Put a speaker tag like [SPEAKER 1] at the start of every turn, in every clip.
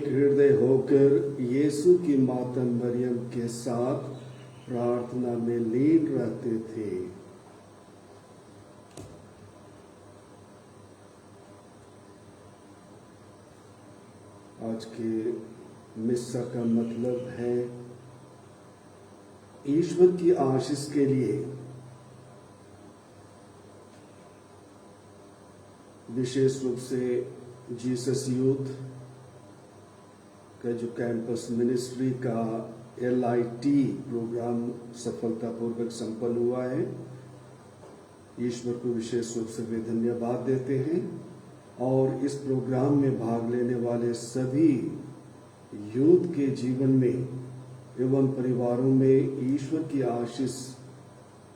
[SPEAKER 1] एक हृदय होकर यीशु की माता मरियम के साथ प्रार्थना में लीन रहते थे। आज के मिस्सा का मतलब है ईश्वर की आशीष के लिए विशेष रूप से जीसस यूथ का जो कैंपस मिनिस्ट्री का LIT प्रोग्राम सफलतापूर्वक संपन्न हुआ है। ईश्वर को विशेष रूप से वे धन्यवाद देते हैं और इस प्रोग्राम में भाग लेने वाले सभी यूथ के जीवन में एवं परिवारों में ईश्वर की आशीष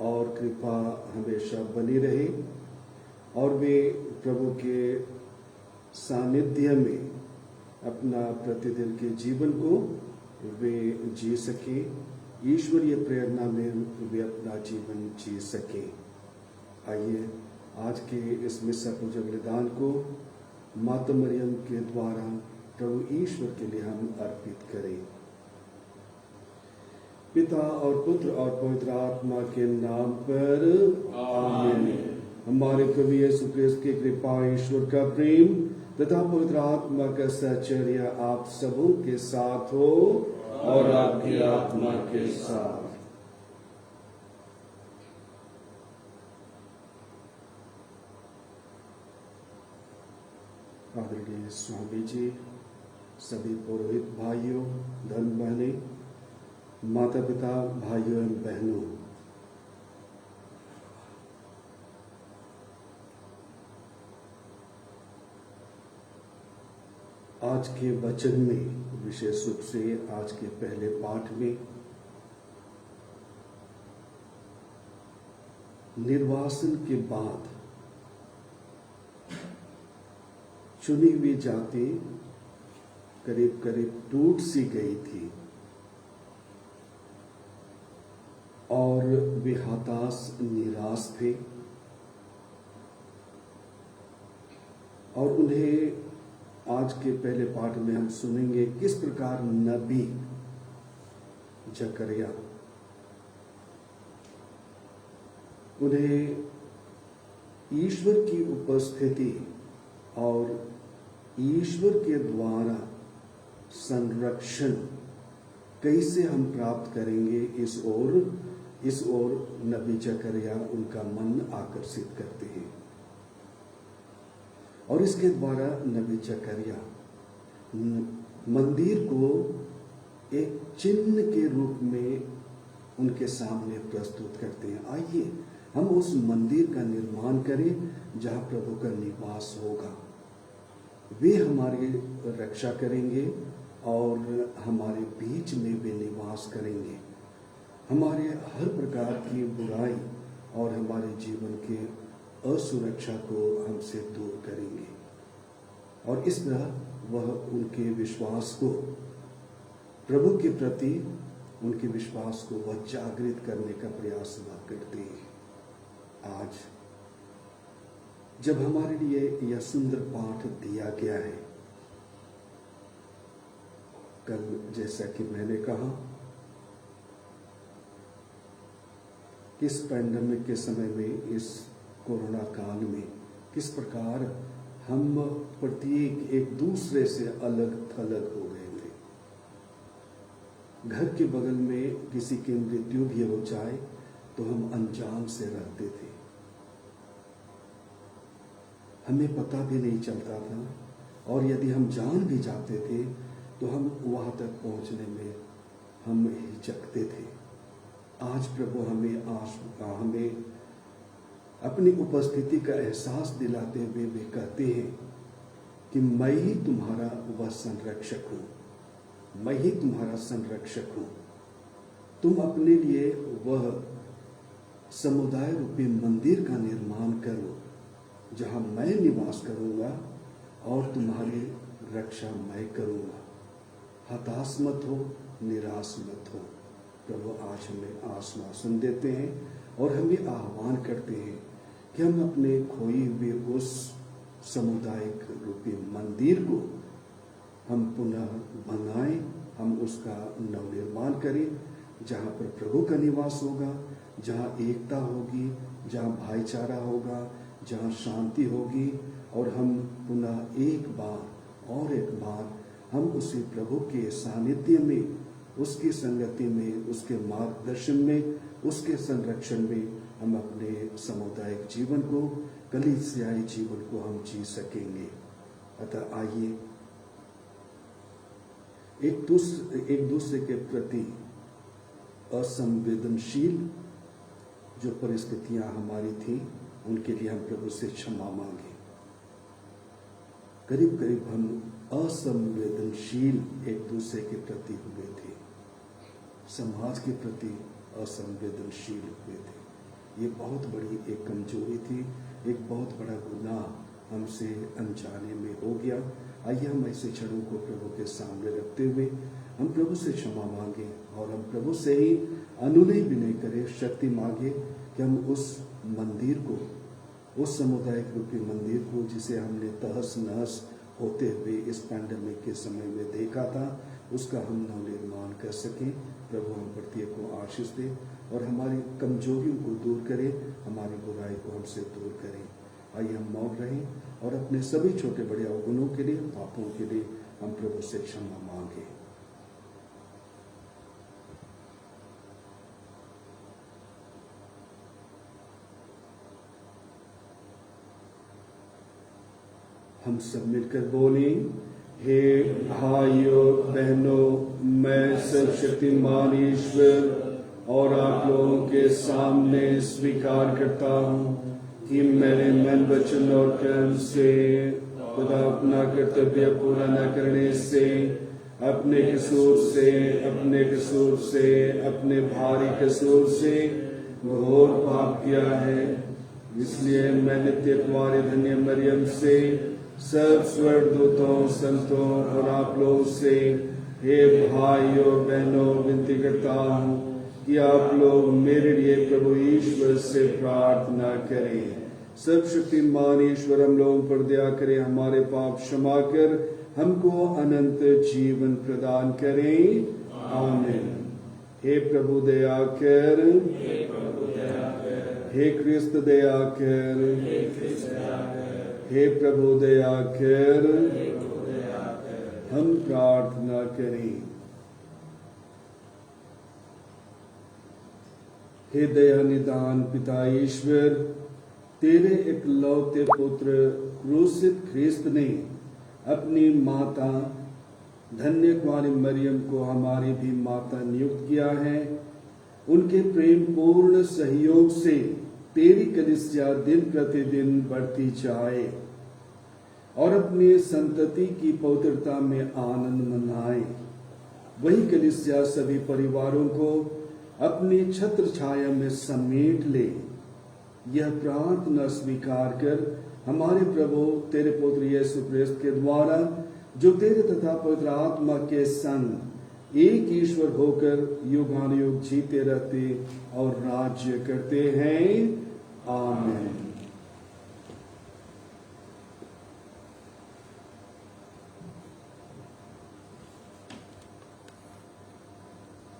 [SPEAKER 1] और कृपा हमेशा बनी रहे और वे प्रभु के सानिध्य में अपना प्रतिदिन के जीवन को वे जी सके, ईश्वरीय प्रेरणा में वे अपना जीवन जी सके। आइए आज के इस मिस्सा पूजा बलिदान को माता मरियम के द्वारा प्रभु ईश्वर के लिए हम अर्पित करें। पिता और पुत्र और पवित्र आत्मा के नाम पर आमीन। हमारे प्रभु यीशु क्रिस्त की कृपा, ईश्वर का प्रेम तथा पवित्र आत्मा का सहचर्य आप सबों के साथ हो और आपकी आत्मा के साथ। आदरणीय स्वामी जी, सभी पुरोहित भाइयों, धर्म बहनें, माता पिता, भाइयों एवं बहनों, आज के वचन में विशेष रूप से आज के पहले पाठ में निर्वासन के बाद चुनी हुई जाति करीब करीब टूट सी गई थी और वे हताश निराश थे और उन्हें आज के पहले पाठ में हम सुनेंगे किस प्रकार नबी जकरिया उन्हें ईश्वर की उपस्थिति और ईश्वर के द्वारा संरक्षण कैसे हम प्राप्त करेंगे, इस ओर नबी जकरिया उनका मन आकर्षित करते हैं और इसके द्वारा नबी जकरिया मंदिर को एक चिन्ह के रूप में उनके सामने प्रस्तुत करते हैं। आइए हम उस मंदिर का निर्माण करें जहां प्रभु का निवास होगा। वे हमारी रक्षा करेंगे और हमारे बीच में वे निवास करेंगे, हमारे हर प्रकार की बुराई और हमारे जीवन के असुरक्षा को हमसे दूर करेंगे और इस तरह वह उनके विश्वास को प्रभु के प्रति उनके विश्वास को वह जागृत करने का प्रयास वह करते हैं। आज जब हमारे लिए यह सुंदर पाठ दिया गया है, कल जैसा कि मैंने कहा इस पैंडेमिक के समय में, इस कोरोना काल में किस प्रकार हम प्रत्येक एक दूसरे से अलग थलग हो गए थे। घर के बगल में किसी की मृत्यु भी हो जाए तो हम अनजान से रहते थे, हमें पता भी नहीं चलता था और यदि हम जान भी जाते थे तो हम वहां तक पहुंचने में हम हिचकते थे। आज प्रभु हमें अपनी उपस्थिति का एहसास दिलाते हुए वे कहते हैं कि मैं ही तुम्हारा वह संरक्षक हूं, मैं ही तुम्हारा संरक्षक हूं। तुम अपने लिए वह समुदाय रूपी मंदिर का निर्माण करो जहां मैं निवास करूंगा और तुम्हारी रक्षा मैं करूंगा। हताश मत हो, निराश मत हो। प्रभु आज हमें आश्वासन देते हैं और हमें आह्वान करते हैं कि हम अपने खोई हुए उस सामुदायिक रूपी मंदिर को हम पुनः बनाएं, हम उसका नवनिर्माण करें, जहाँ पर प्रभु का निवास होगा, जहाँ एकता होगी, जहाँ भाईचारा होगा, जहाँ शांति होगी, और हम पुनः एक बार हम उसी प्रभु के सानिध्य में, उसकी संगति में, उसके मार्गदर्शन में, उसके संरक्षण में हम अपने सामुदायिक जीवन को, कलीसियाई जीवन को हम जी सकेंगे। अतः आइए एक दूसरे के प्रति असंवेदनशील जो परिस्थितियां हमारी थी, उनके लिए हम प्रभु से क्षमा मांगे। करीब करीब हम असंवेदनशील एक दूसरे के प्रति हुए थे, समाज के प्रति असंवेदनशील हुए थे। ये बहुत बड़ी एक कमजोरी थी, एक बहुत बड़ा गुनाह हमसे अनजाने में हो गया। आइए हम ऐसे क्षणों को प्रभु के सामने रखते हुए हम प्रभु से क्षमा मांगे, और हम प्रभु से ही अनुनय विनय करें, शक्ति मांगे कि हम उस मंदिर को, उस सामुदायिक रूपी मंदिर को, जिसे हमने तहस नहस होते हुए इस पैंडेमिक के समय में देखा था, उसका हम नवनिर्माण कर सकें। प्रभु हम प्रत्येक को आशीष दे और हमारी कमजोरियों को दूर करे, हमारी बुराई को हमसे दूर करे। आइए हम मौन रहें और अपने सभी छोटे बड़े अवगुणों के लिए, पापों के लिए हम प्रभु से क्षमा मांगे। हम सब मिलकर बोलें, हे भाइयों बहनों, मैं सर्वशक्तिमान ईश्वर और आप लोगों के सामने स्वीकार करता हूँ कि मैंने मन, वचन और कर्म से खुदा अपना कर्तव्य पूरा न करने से, अपने कसूर से, अपने भारी कसूर से घोर पाप किया है। इसलिए मैं नित्य कुमारी धन्य मरियम से, सब स्वर्गदूतों, संतों और आप लोगों से, हे भाइयों बहनों, विनती करता हूँ कि आप लोग मेरे लिए प्रभु ईश्वर से प्रार्थना करें। सर्वशक्तिमान ईश्वर हम लोगों पर दया करे, हमारे पाप क्षमा कर हमको अनंत जीवन प्रदान करें। आमीन। हे प्रभु दया कर, हे क्रिस्त दया कर, हे प्रभु दया कर। हम प्रार्थना करें। हे दया निदान पिता ईश्वर, तेरे इकलौते पुत्र क्रूसित ख्रिस्त ने अपनी माता धन्य कुमारी मरियम को हमारी भी माता नियुक्त किया है। उनके प्रेम पूर्ण सहयोग से तेरी कलीसिया दिन प्रतिदिन बढ़ती जाए और अपनी संतति की पवित्रता में आनंद मनाए। वही कलीसिया सभी परिवारों को अपनी छत्र छाया में समेट ले। यह प्रार्थना स्वीकार कर हमारे प्रभु तेरे पुत्र यीशु क्रिस्त के द्वारा, जो तेरे तथा पवित्र आत्मा के संग एक ईश्वर होकर युगानुयुग जीते रहते और राज्य करते हैं। आमीन।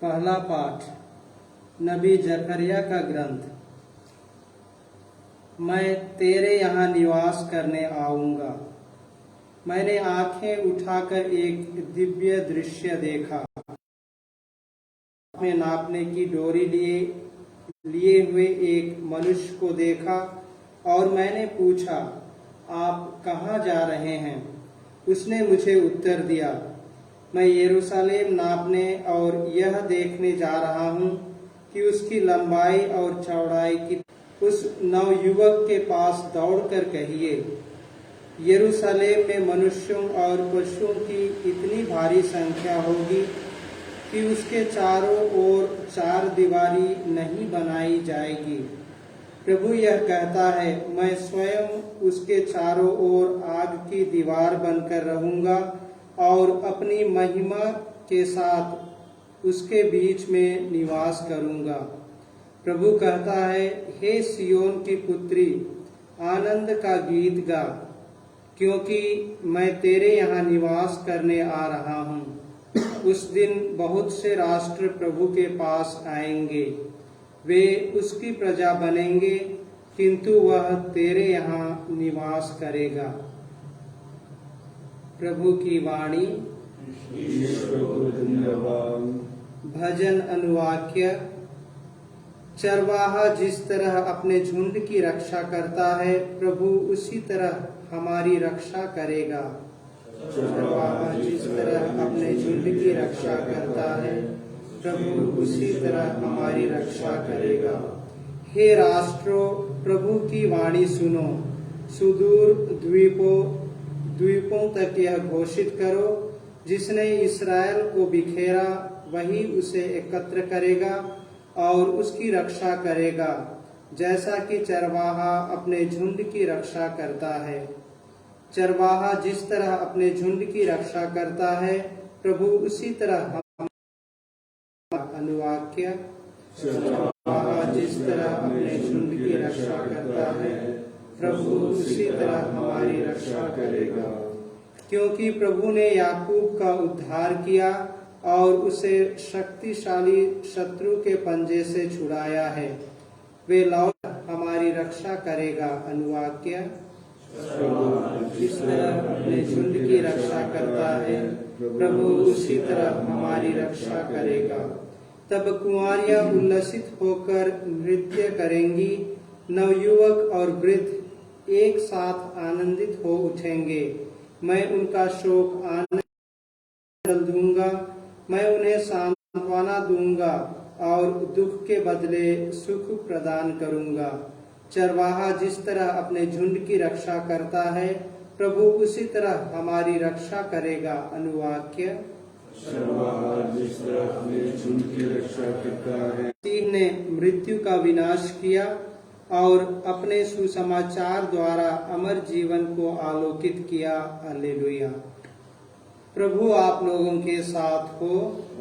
[SPEAKER 2] पहला पाठ नबी जकरिया का ग्रंथ। मैं तेरे यहाँ निवास करने आऊंगा। मैंने आंखें उठाकर एक दिव्य दृश्य देखा। में नापने की डोरी लिए हुए एक मनुष्य को देखा और मैंने पूछा, आप कहाँ जा रहे हैं? उसने मुझे उत्तर दिया, मैं यरूशलेम नापने और यह देखने जा रहा हूँ कि उसकी लंबाई और चौड़ाई की। उस नवयुवक के पास दौड़कर कहिए, यरूशलेम में मनुष्यों और पशुओं की इतनी भारी संख्या होगी कि उसके चारों ओर चार दीवारी नहीं बनाई जाएगी। प्रभु यह कहता है, मैं स्वयं उसके चारों ओर आग की दीवार बनकर रहूंगा और अपनी महिमा के साथ उसके बीच में निवास करूंगा। प्रभु कहता है, हे सियोन की पुत्री, आनंद का गीत गा। क्योंकि मैं तेरे यहाँ निवास करने आ रहा हूँ। उस दिन बहुत से राष्ट्र प्रभु के पास आएंगे, वे उसकी प्रजा बनेंगे, किंतु वह तेरे यहाँ निवास करेगा। प्रभु की वाणी।
[SPEAKER 1] ईश्वर को धन्यवाद।
[SPEAKER 2] भजन अनुवाक्य। चरवाहा जिस तरह अपने झुंड की रक्षा करता है, प्रभु उसी तरह हमारी रक्षा करेगा। चरवाहा जिस तरह अपने झुंड की रक्षा करता है, प्रभु उसी तरह हमारी रक्षा करेगा। हे राष्ट्रों, प्रभु की वाणी सुनो, सुदूर द्वीपों तक यह घोषित करो, जिसने इसराइल को बिखेरा वही उसे एकत्र करेगा और उसकी रक्षा करेगा, जैसा कि चरवाहा अपने झुंड की रक्षा करता है। चरवाहा जिस तरह अपने झुंड की रक्षा करता है, प्रभु उसी तरह अनुवाक्य। चरवाहा जिस तरह अपने झुंड की रक्षा करता है, प्रभु उसी तरह हमारी रक्षा करेगा। क्योंकि प्रभु ने याकूब का उद्धार किया और उसे शक्तिशाली शत्रु के पंजे से छुड़ाया है, वे लौट हमारी रक्षा करेगा। अनुवाक्य। जिस तरह अपने झुंड की रक्षा करता है, प्रभु उसी तरह हमारी रक्षा करेगा। तब कुंवारियां उल्लसित होकर नृत्य करेंगी, नवयुवक और वृद्ध एक साथ आनंदित हो उठेंगे। मैं उनका शोक आनंद बदल दूंगा, मैं उन्हें सांत्वना दूंगा और दुख के बदले सुख प्रदान करूंगा। चरवाहा जिस तरह अपने झुंड की रक्षा करता है, प्रभु उसी तरह हमारी रक्षा करेगा। अनुवाक्य।
[SPEAKER 1] चरवाहा जिस तरह अपने झुंड की रक्षा करता है।
[SPEAKER 2] मसीह ने मृत्यु का विनाश किया और अपने सुसमाचार द्वारा अमर जीवन को आलोकित किया। हालेलुया। प्रभु आप लोगों के साथ हो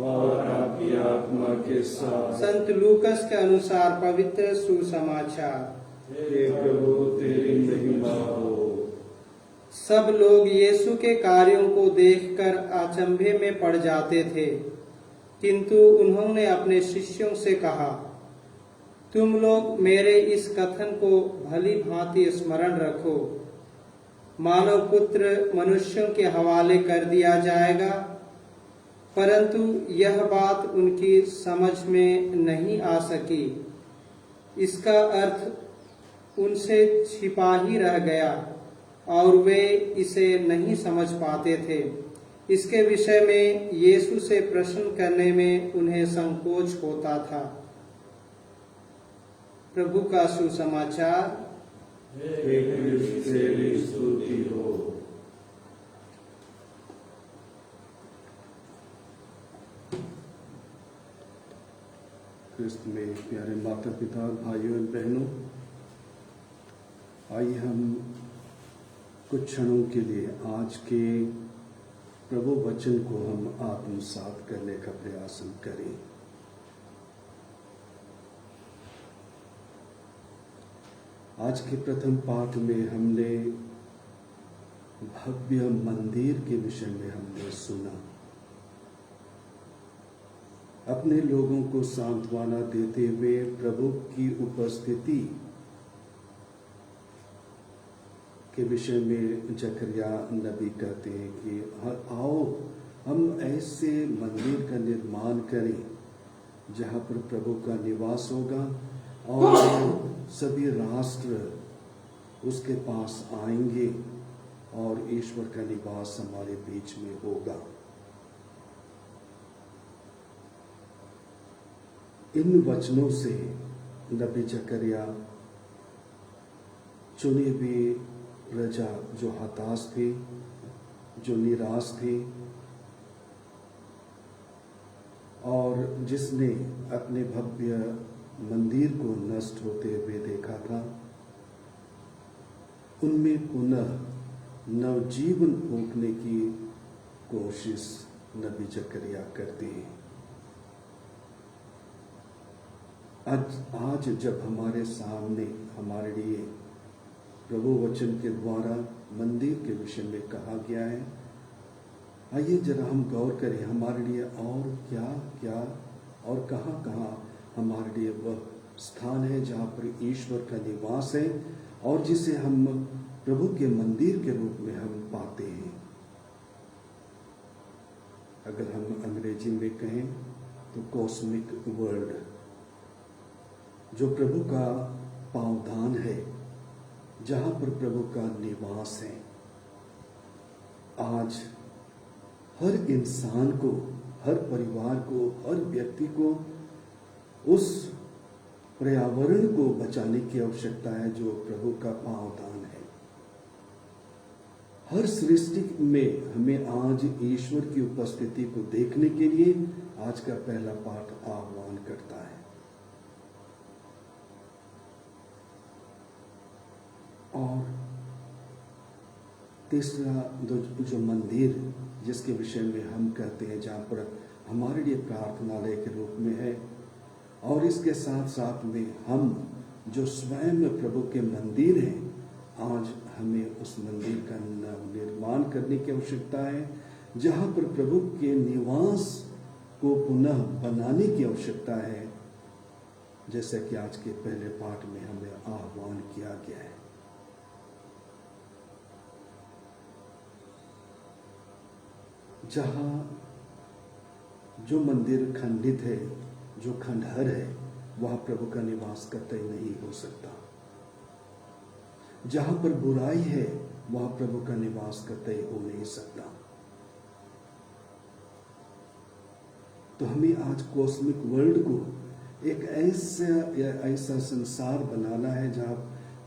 [SPEAKER 1] और आपकी आत्मा के साथ।
[SPEAKER 2] संत लूकस के अनुसार पवित्र सुसमाचार।
[SPEAKER 1] हे प्रभु, तेरी महिमा हो।
[SPEAKER 2] सब लोग यीशु के कार्यों को देखकर अचंभे में पड़ जाते थे, किंतु उन्होंने अपने शिष्यों से कहा, तुम लोग मेरे इस कथन को भली भांति स्मरण रखो। मानव पुत्र मनुष्यों के हवाले कर दिया जाएगा, परंतु यह बात उनकी समझ में नहीं आ सकी। इसका अर्थ उनसे छिपा ही रह गया और वे इसे नहीं समझ पाते थे। इसके विषय में यीशु से प्रश्न करने में उन्हें संकोच होता था। प्रभु का सुसमाचार।
[SPEAKER 1] हे क्रिस्त, तेरी स्तुति हो। क्रिस्त में प्यारे माता पिता, भाइयों और बहनों, आइए हम कुछ क्षणों के लिए आज के प्रभु वचन को हम आत्मसात करने का प्रयास करें। आज के प्रथम पाठ में हमने भव्य मंदिर के विषय में हमने सुना। अपने लोगों को सांत्वना देते हुए प्रभु की उपस्थिति के विषय में जकरिया नबी कहते हैं कि आओ हम ऐसे मंदिर का निर्माण करें जहाँ पर प्रभु का निवास होगा और सभी राष्ट्र उसके पास आएंगे और ईश्वर का निवास हमारे बीच में होगा। इन वचनों से नबी जकरिया चुनी हुई प्रजा जो हताश थे, जो निराश थे और जिसने अपने भव्य मंदिर को नष्ट होते हुए देखा था, उनमें पुनः नवजीवन फूंकने की कोशिश नबी जकरिया करते हैं। आज जब हमारे सामने हमारे लिए प्रभु वचन के द्वारा मंदिर के विषय में कहा गया है। आइए जरा हम गौर करें हमारे लिए और क्या क्या और कहाँ कहाँ हमारे लिए वह स्थान है जहाँ पर ईश्वर का निवास है और जिसे हम प्रभु के मंदिर के रूप में हम पाते हैं। अगर हम अंग्रेजी में कहें तो कॉस्मिक वर्ल्ड, जो प्रभु का पावदान है, जहाँ पर प्रभु का निवास है। आज हर इंसान को, हर परिवार को, हर व्यक्ति को उस पर्यावरण को बचाने की आवश्यकता है जो प्रभु का पावदान है। हर सृष्टि में हमें आज ईश्वर की उपस्थिति को देखने के लिए आज का पहला पाठ आह्वान करता है। और तीसरा जो मंदिर जिसके विषय में हम कहते हैं, जहाँ पर हमारे लिए प्रार्थनालय के रूप में है, और इसके साथ साथ में हम जो स्वयं प्रभु के मंदिर हैं, आज हमें उस मंदिर का निर्माण करने की आवश्यकता है, जहाँ पर प्रभु के निवास को पुनः बनाने की आवश्यकता है, जैसा कि आज के पहले पाठ में हमें आह्वान किया गया है। जहाँ जो मंदिर खंडित है, जो खंडहर है, वहाँ प्रभु का निवास कतई नहीं हो सकता। जहाँ पर बुराई है, वहाँ प्रभु का निवास कतई हो नहीं सकता। तो हमें आज कॉस्मिक वर्ल्ड को एक ऐसा संसार बनाना है जहाँ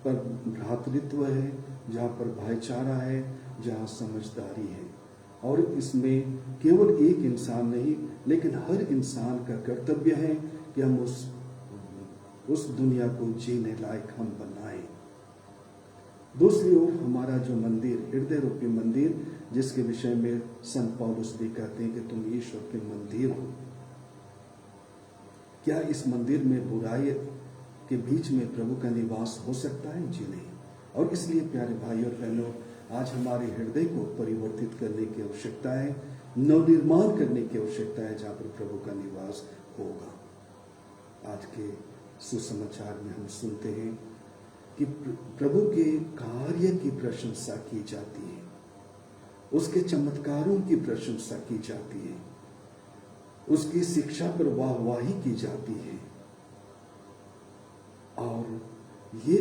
[SPEAKER 1] पर भ्रातृत्व है, जहाँ पर भाईचारा है, जहाँ समझदारी है। और इसमें केवल एक इंसान नहीं, लेकिन हर इंसान का कर्तव्य है कि हम उस दुनिया को जीने लायक हम बनाएं। दूसरी ओर हमारा जो मंदिर, हृदय रूपी मंदिर, जिसके विषय में संत पौलुस भी कहते हैं कि तुम ईश्वर के मंदिर हो। क्या इस मंदिर में बुराई के बीच में प्रभु का निवास हो सकता है? जी नहीं। और इसलिए प्यारे भाई और बहनों, आज हमारे हृदय को परिवर्तित करने की आवश्यकता है, नवनिर्माण करने की आवश्यकता है, जहाँ पर प्रभु का निवास होगा। आज के सुसमाचार में हम सुनते हैं कि प्रभु के कार्य की प्रशंसा की जाती है, उसके चमत्कारों की प्रशंसा की जाती है, उसकी शिक्षा पर वाहवाही की जाती है। और ये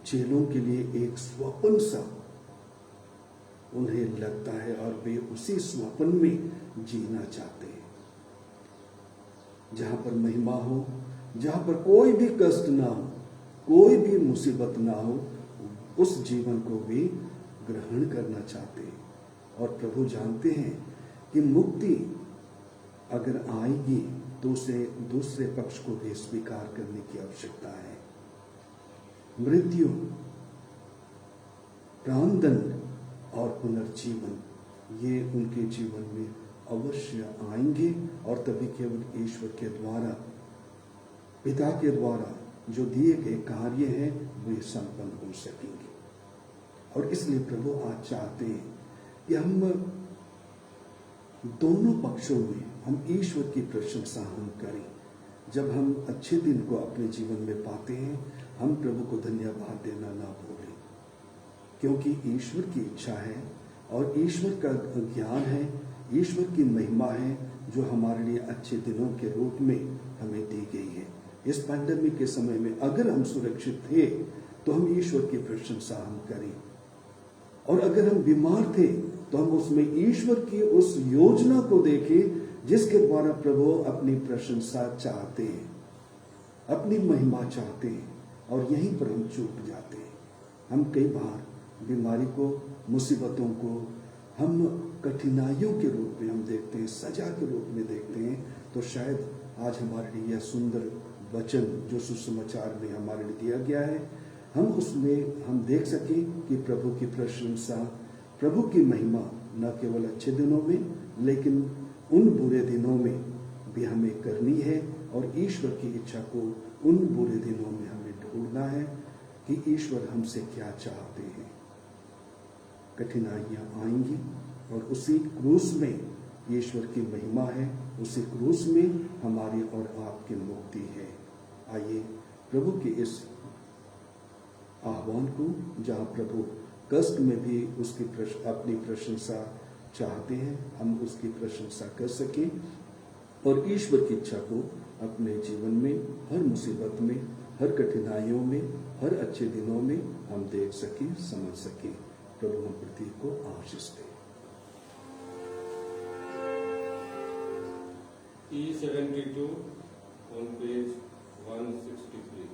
[SPEAKER 1] चेलों के लिए एक स्वप्न सा उन्हें लगता है और वे उसी स्वप्न में जीना चाहते हैं, जहां पर महिमा हो, जहां पर कोई भी कष्ट ना हो, कोई भी मुसीबत ना हो, उस जीवन को वे ग्रहण करना चाहते हैं। और प्रभु जानते हैं कि मुक्ति अगर आएगी तो उसे दूसरे पक्ष को भी स्वीकार करने की आवश्यकता है। मृत्यु, प्राणदंड और पुनर्जीवन, ये उनके जीवन में अवश्य आएंगे, और तभी केवल ईश्वर के द्वारा, पिता के द्वारा जो दिए गए कार्य हैं वे संपन्न हो सकेंगे। और इसलिए प्रभु आज चाहते हैं कि हम दोनों पक्षों में हम ईश्वर की प्रशंसा हम करें। जब हम अच्छे दिन को अपने जीवन में पाते हैं, हम प्रभु को धन्यवाद देना ना भूलें, क्योंकि ईश्वर की इच्छा है और ईश्वर का ज्ञान है, ईश्वर की महिमा है, जो हमारे लिए अच्छे दिनों के रूप में हमें दी गई है। इस पैंडेमिक के समय में अगर हम सुरक्षित थे तो हम ईश्वर की प्रशंसा हम करें, और अगर हम बीमार थे तो हम उसमें ईश्वर की उस योजना को देखें जिसके द्वारा प्रभु अपनी प्रशंसा चाहते हैं, अपनी महिमा चाहते हैं, और यहीं पर हम चूक जाते हैं। हम कई बार बीमारी को, मुसीबतों को हम कठिनाइयों के रूप में हम देखते हैं, सजा के रूप में देखते हैं। तो शायद आज हमारे लिए यह सुंदर वचन जो सुसमाचार में हमारे लिए दिया गया है, हम उसमें हम देख सकें कि प्रभु की प्रशंसा, प्रभु की महिमा न केवल अच्छे दिनों में, लेकिन उन बुरे दिनों में भी हमें करनी है। और ईश्वर की इच्छा को उन बुरे दिनों में हमें ढूंढना है कि ईश्वर हमसे क्या चाहते हैं। कठिनाइयाँ आएंगी और उसी क्रूस में ईश्वर की महिमा है, उसी क्रूस में हमारी और आपकी मुक्ति है। आइए प्रभु के इस आह्वान को, जहाँ प्रभु कष्ट में भी उसकी अपनी प्रशंसा चाहते हैं, हम उसकी प्रशंसा कर सकें और ईश्वर की इच्छा को अपने जीवन में हर मुसीबत में, हर कठिनाइयों में, हर अच्छे दिनों में हम देख सकें, समझ सकें। प्रभु हम प्रत्येक को आशीष दें।
[SPEAKER 3] E72 on page 163.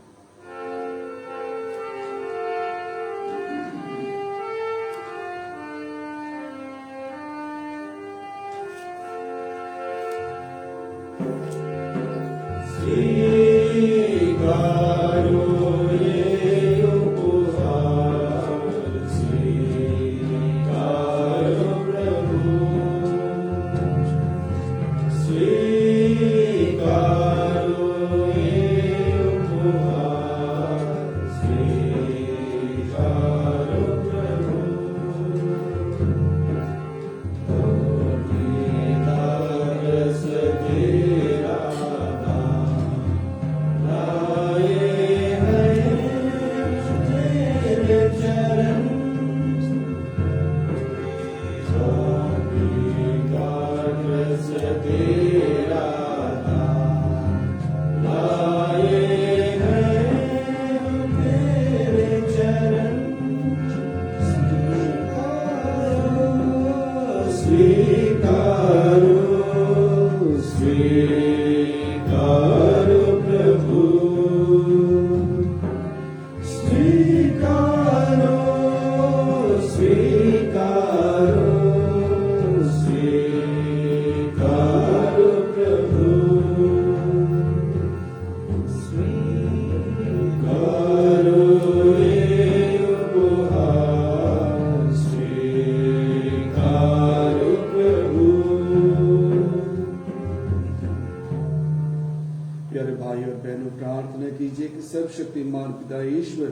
[SPEAKER 1] सर्वशक्तिमान पिता ईश्वर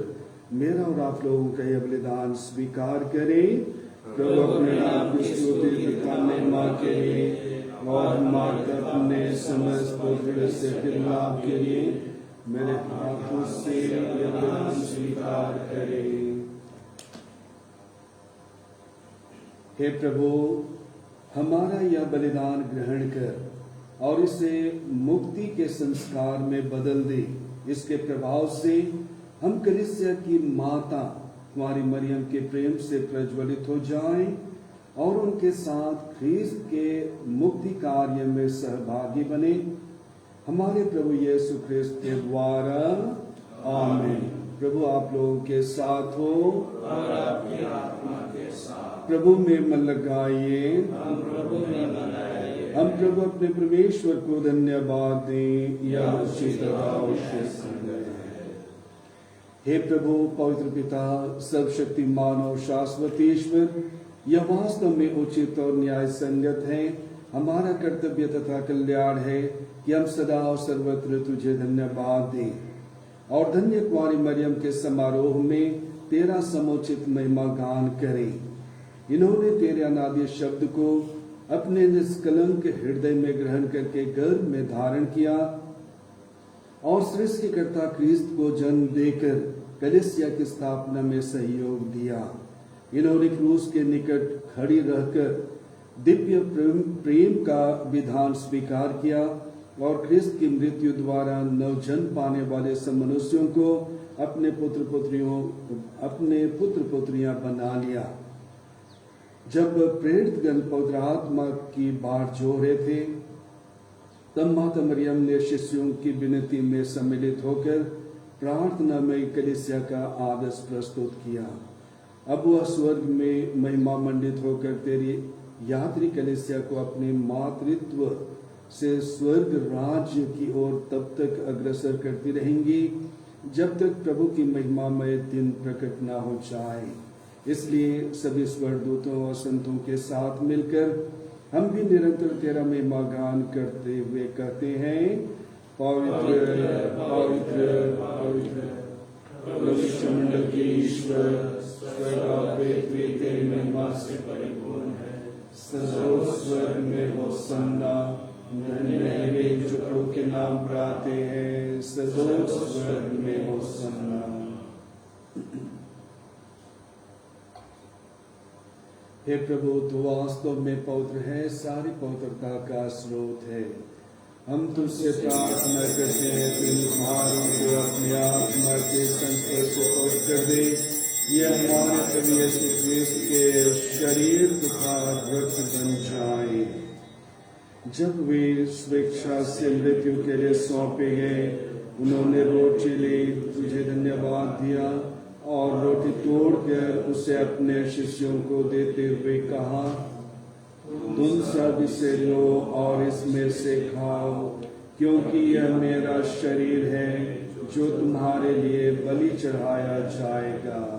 [SPEAKER 1] मेरा और आप लोगों का यह बलिदान स्वीकार करें। प्रभु अपने नाम की स्तुति पिता महिमा के लिए और हमारे अपने समस्त पवित्र से लाभ के लिए मेरे हाथों से यह बलिदान स्वीकार करें। हे प्रभु, हमारा यह बलिदान ग्रहण कर और इसे मुक्ति के संस्कार में बदल दे। इसके प्रभाव से हम कलीसिया की माता कुंवारी मरियम के प्रेम से प्रज्वलित हो जाएं और उनके साथ ख्रीस्त के मुक्ति कार्य में सहभागी बने। हमारे प्रभु यीशु ख्रीस्त के द्वारा आमीन। प्रभु आप लोगों के साथ हो और आपकी आत्मा के साथ। प्रभु में मन लगाइए, हम प्रभु अपने परमेश्वर को धन्यवाद दें। यह उचित तथा अवश्य संगत है। हे प्रभु पवित्र पिता सर्वशक्तिमान और शाश्वत ईश्वर, यह वास्तव में उचित और न्याय संगत है। हमारा कर्तव्य तथा कल्याण है कि हम सदा और सर्वत्र तुझे धन्यवाद दें और धन्य कुंवारी मरियम के समारोह में तेरा समुचित महिमा गान करें। इन्होंने तेरे अनादि शब्द को अपने निष्कलंक हृदय में ग्रहण करके गर्भ में धारण किया और सृष्टिकर्ता ख्रीस्त को जन्म देकर कलीसिया की स्थापना में सहयोग दिया। इन्होंने क्रूस के निकट खड़ी रहकर दिव्य प्रेम का विधान स्वीकार किया और ख्रीस्त की मृत्यु द्वारा नवजन्म पाने वाले सब मनुष्यों को अपने पुत्र पुत्रियां बना लिया। जब प्रेरितगण पवित्र आत्मा की बाढ़ जो रहे थे, तब माता मरियम ने शिष्यों की विनती में सम्मिलित होकर प्रार्थना में कलीसिया का आदर्श प्रस्तुत किया। अब वह स्वर्ग में महिमा मंडित होकर तेरी यात्री कलीसिया को अपने मातृत्व से स्वर्ग राज्य की ओर तब तक अग्रसर करती रहेंगी जब तक प्रभु की महिमामय दिन प्रकट न हो जाए। इसलिए सभी स्वर्गदूतों और संतों के साथ मिलकर हम भी निरंतर तेरा महिमा गान करते हुए कहते हैं, पवित्र पवित्र पवित्र भविष्य मंडल के ईश्वर, स्वर्ग और पृथ्वी तेरी महिमा से परिपूर्ण है। सजो स्वर्ग में होसन्ना, धन्य है वे जो प्रभु के नाम पर आते हैं। सजो स्वर्ग में होसन्ना। हे प्रभु, तू वास्तव में पवित्र है, सारी पवित्रता का स्रोत है। हम तुझसे प्रार्थना करते हैं, तू इन भारों को अपने आत्मा के संस्पर्श से पवित्र कर दे। ये हमारे प्रभु यीशु क्रिस्त के शरीर तथा रक्त बन जाए। जब वे स्वेच्छा से मृत्यु के लिए सौंपे गए, उन्होंने रोटी ली, तुझे धन्यवाद दिया और रोटी तोड़कर उसे अपने शिष्यों को देते हुए कहा, तुम सब इसे लो और इसमें से खाओ, क्योंकि यह मेरा शरीर है जो तुम्हारे लिए बलि चढ़ाया जाएगा।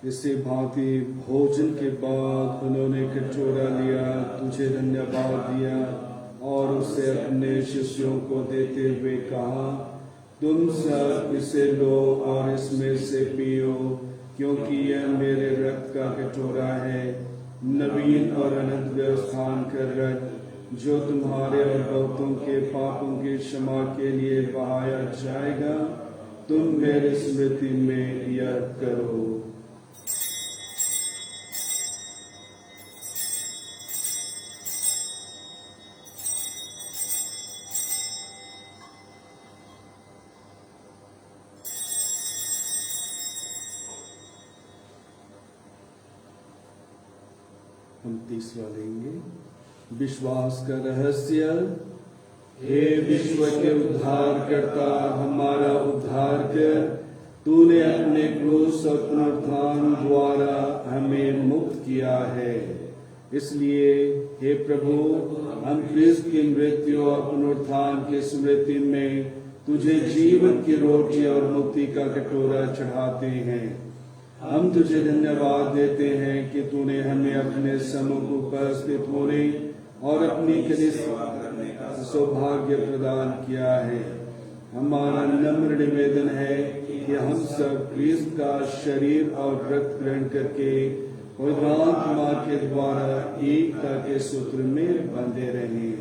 [SPEAKER 1] इसी भांति भोजन के बाद उन्होंने कटोरा लिया, तुझे धन्यवाद दिया और उसे अपने शिष्यों को देते हुए कहा, तुम सब इसे लो और इसमें से पियो, क्योंकि यह मेरे रक्त का कटोरा है, नवीन और अनंत व्यवस्थान का रक्त, जो तुम्हारे और बहुतों के पापों की क्षमा के लिए बहाया जाएगा। तुम मेरी स्मृति में यह करो। हम तीसरा लेंगे, विश्वास का रहस्य। हे विश्व के उद्धारकर्ता, हमारा उद्धार कर, तूने अपने क्रूस और पुनरुत्थान द्वारा हमें मुक्त किया है। इसलिए हे प्रभु, हम क्रिस्त की मृत्यु और पुनरुत्थान की स्मृति में तुझे जीवन की रोटी और मुक्ति का कटोरा चढ़ाते हैं। हम तुझे धन्यवाद देते हैं कि तूने हमें अपने सम्मुख उपस्थित होने और अपनी कलीसिया करने का सौभाग्य प्रदान किया है। हमारा नम्र निवेदन है कि हम सब क्रिस्त का शरीर और रक्त ग्रहण करके पवित्र आत्मा के द्वारा एकता के सूत्र में बंधे रहें।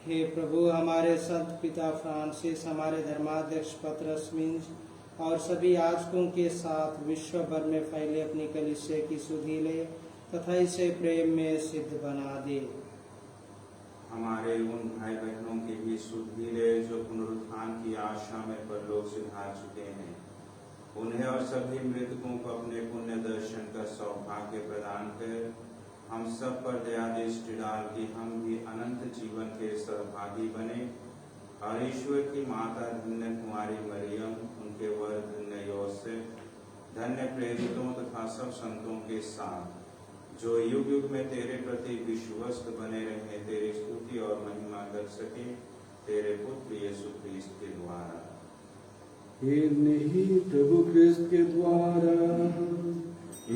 [SPEAKER 2] हे प्रभु, हमारे संत पिता फ्रांसिस, हमारे धर्माध्यक्ष पतरस मिंज और सभी याजकों के साथ विश्व भर में फैले अपनी कलीसिया की सुधि ले तथा इसे प्रेम में सिद्ध बना दे।
[SPEAKER 4] हमारे उन भाई बहनों की भी सुधि ले जो पुनरुत्थान की आशा में परलोक से धार चुके हैं। उन्हें और सभी मृतकों को अपने पुण्य दर्शन का सौभाग्य प्रदान कर हम सब पर दया दृष्टि डाल कि हम भी अनंत जीवन के सहभागी बने। और ईश्वर की माता धन्य कुमारी मरियम, उनके वर धन्य योसेफ, धन्य प्रेरितों तथा सब संतों के साथ जो युग युग में तेरे प्रति विश्वस्त बने रहे, तेरी स्तुति और महिमा कर सके, तेरे पुत्र यीशु क्रिस्त के द्वारा।
[SPEAKER 1] इन्हीं प्रभु क्रिस्त के द्वारा,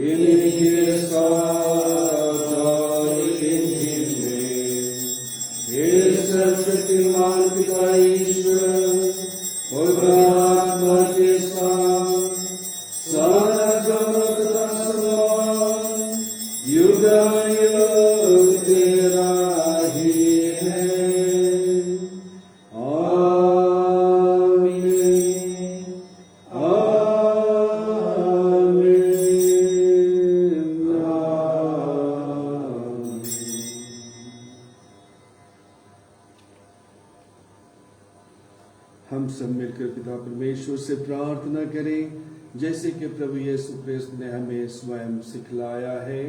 [SPEAKER 1] इन्हीं के साथ और इन्हीं में, हे सर्वशक्तिमान पिता ईश्वर, पवित्र आत्मा के साथ सारा जगत का सम्मान युगानुयुग तेरा ही है। हम सब मिलकर पिता परमेश्वर से प्रार्थना करें, जैसे कि प्रभु यीशु क्रिस्त ने हमें स्वयं सिखलाया है।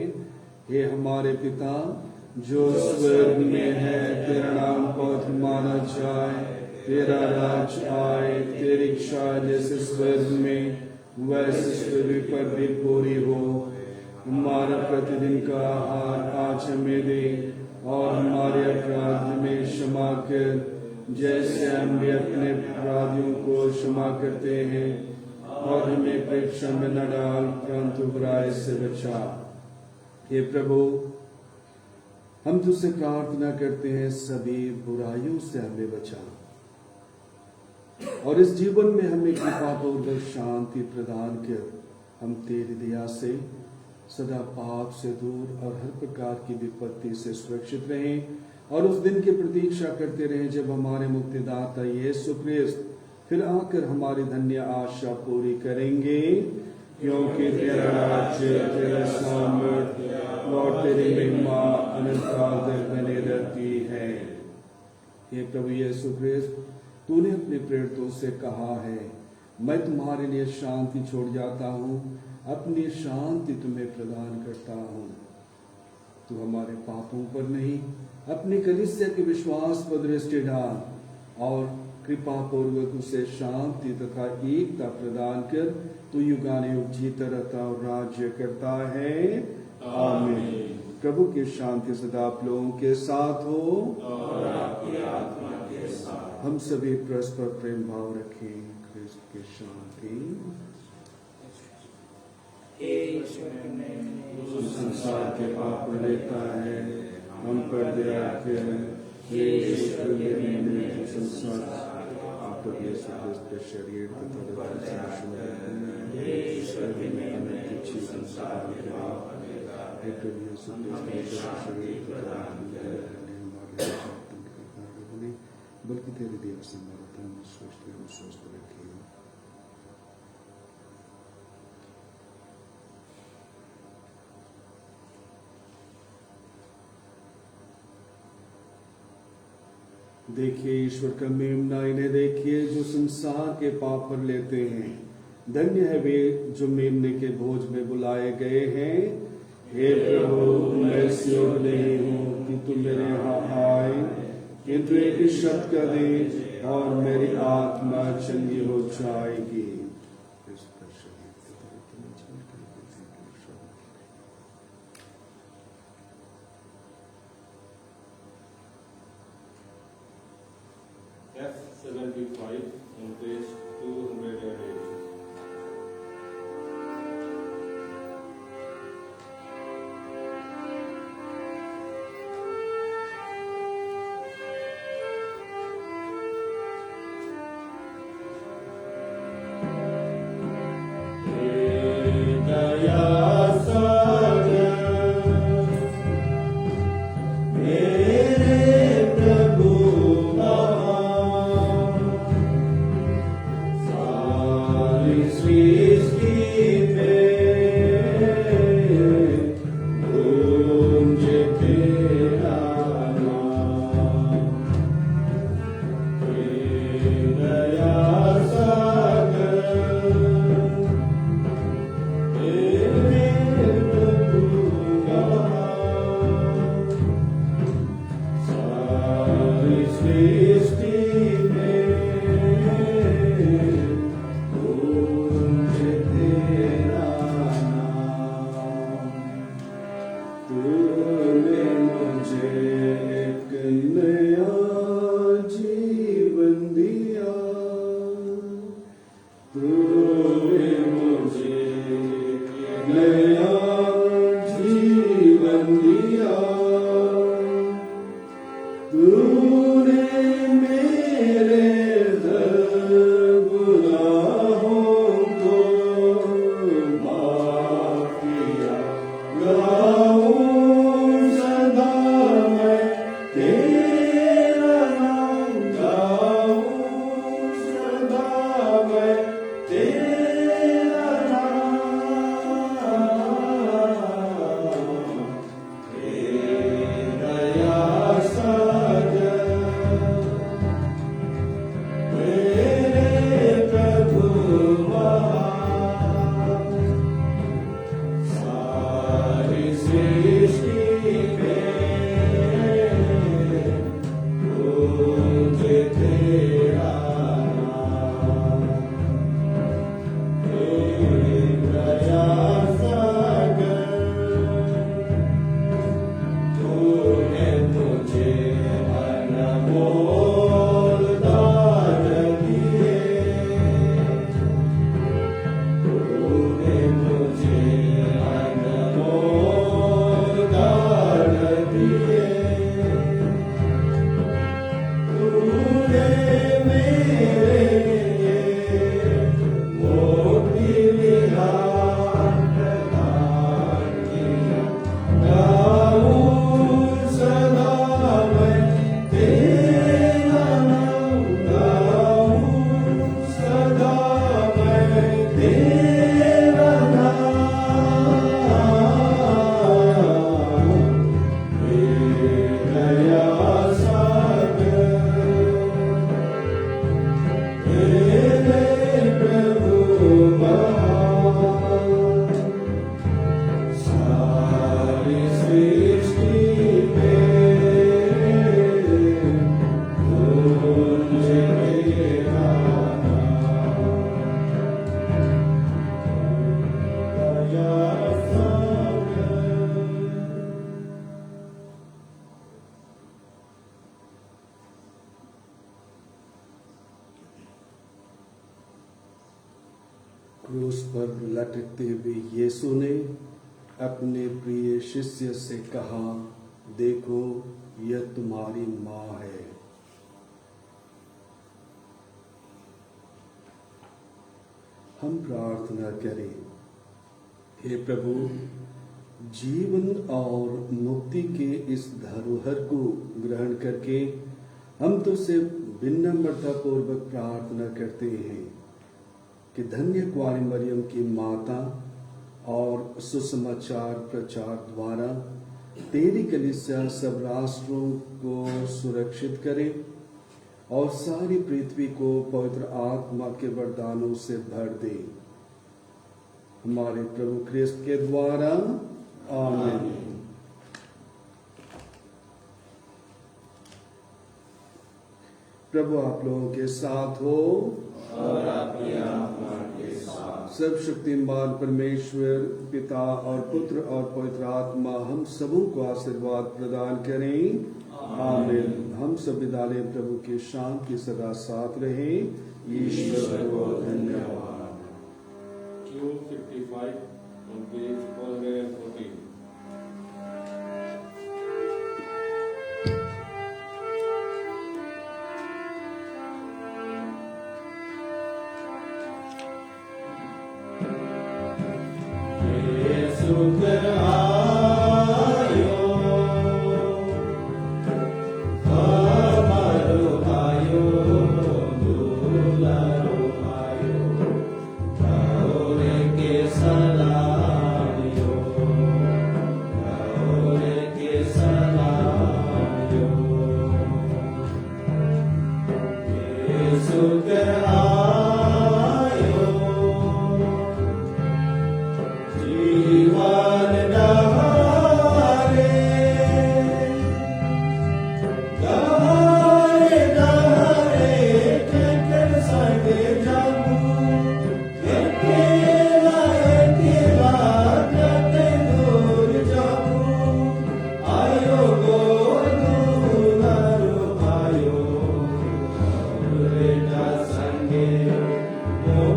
[SPEAKER 1] हे हमारे पिता जो स्वर्ग में है, तेरा नाम पवित्र माना जाए, तेरा राज आए, तेरी इच्छा जैसे स्वर्ग में वैसे पृथ्वी पर भी पूरी हो। हमारा प्रतिदिन का आहार आज हमें दे और हमारे अपराध में क्षमा कर, जैसे हम भी अपने अपराधियों को क्षमा करते हैं, और हमें परीक्षा में न डाल परंतु बुराई से बचा। हे प्रभु, हम तुझसे प्रार्थना करते हैं सभी बुराइयों से हमें बचा और इस जीवन में हमें कृपा पूर्वक शांति प्रदान कर हम तेरी दया से सदा पाप से दूर और हर प्रकार की विपत्ति से सुरक्षित रहें और उस दिन की प्रतीक्षा करते रहें जब हमारे मुक्तिदाता यीशु ख्रिस्त फिर आकर हमारी धन्य आशा पूरी करेंगे, क्योंकि तेरा राज्य, तेरा सामर्थ्य और तेरी महिमा अनंत काल तक बने रहती है। हे प्रभु यीशु ख्रिस्त, तूने अपने प्रेरितों से कहा है, मैं तुम्हारे लिए शांति छोड़ जाता हूँ, अपनी शांति तुम्हें प्रदान करता हूँ। तू हमारे पापों पर नहीं, अपनी कलीसिया के विश्वास पर दृष्टि डाल और कृपा पूर्वक उसे शांति तथा एकता प्रदान कर तू युगानुयुग जीता रहता और राज्य करता है। आमीन। प्रभु की शांति सदा आप लोगों के साथ हो
[SPEAKER 4] और आपकी आत्मा के साथ।
[SPEAKER 1] हम सभी परस्पर प्रेम भाव रखें। क्रिस्त की शांति संसार के पाप लेता है, हम पर दया करें। हे ईश्वर के संसार आप यीशु ख्रिस्त के शरीर तथा हे ईश्वर के अनंत की संसार के पाप हे प्रभु यीशु ख्रिस्त के शरीर तथा हमारे बने, बल्कि तेरे दिया संभालता है स्वस्थ रखे। देखिए ईश्वर का मेमना, इन्हें देखिए जो संसार के पाप पर लेते हैं। धन्य है वे जो मेमने के भोज में बुलाए गए हैं। हे प्रभु, मैं योग्य नहीं हूँ कि तुम मेरे यहाँ आए, किंतु एक शब्द का दे और मेरी आत्मा चंगी हो जाएगी।
[SPEAKER 3] F75 on page 208.
[SPEAKER 1] क्रूस पर लटकते हुए यीशु ने अपने प्रिय शिष्य से कहा, देखो यह तुम्हारी माँ है। हम प्रार्थना करें। हे प्रभु, जीवन और मुक्ति के इस धरोहर को ग्रहण करके हम तुझसे विनम्रता पूर्वक प्रार्थना करते हैं कि धन्य कुंवारी मरियम की माता और सुसमाचार प्रचार द्वारा तेरी कलीसिया सब राष्ट्रों को सुरक्षित करे और सारी पृथ्वी को पवित्र आत्मा के वरदानों से भर दे। हमारे प्रभु ख्रिस्त के द्वारा, आमीन। प्रभु आप लोगों के साथ हो
[SPEAKER 4] और आपकी आत्मा के साथ।
[SPEAKER 1] सर्वशक्तिमान परमेश्वर पिता और पुत्र और पवित्र आत्मा हम सबों को आशीर्वाद प्रदान करें, आमीन। हम सब विदाले प्रभु की शांति सदा साथ रहे। ईश्वर को धन्यवाद।
[SPEAKER 3] Q55 on page 414.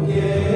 [SPEAKER 5] Yeah.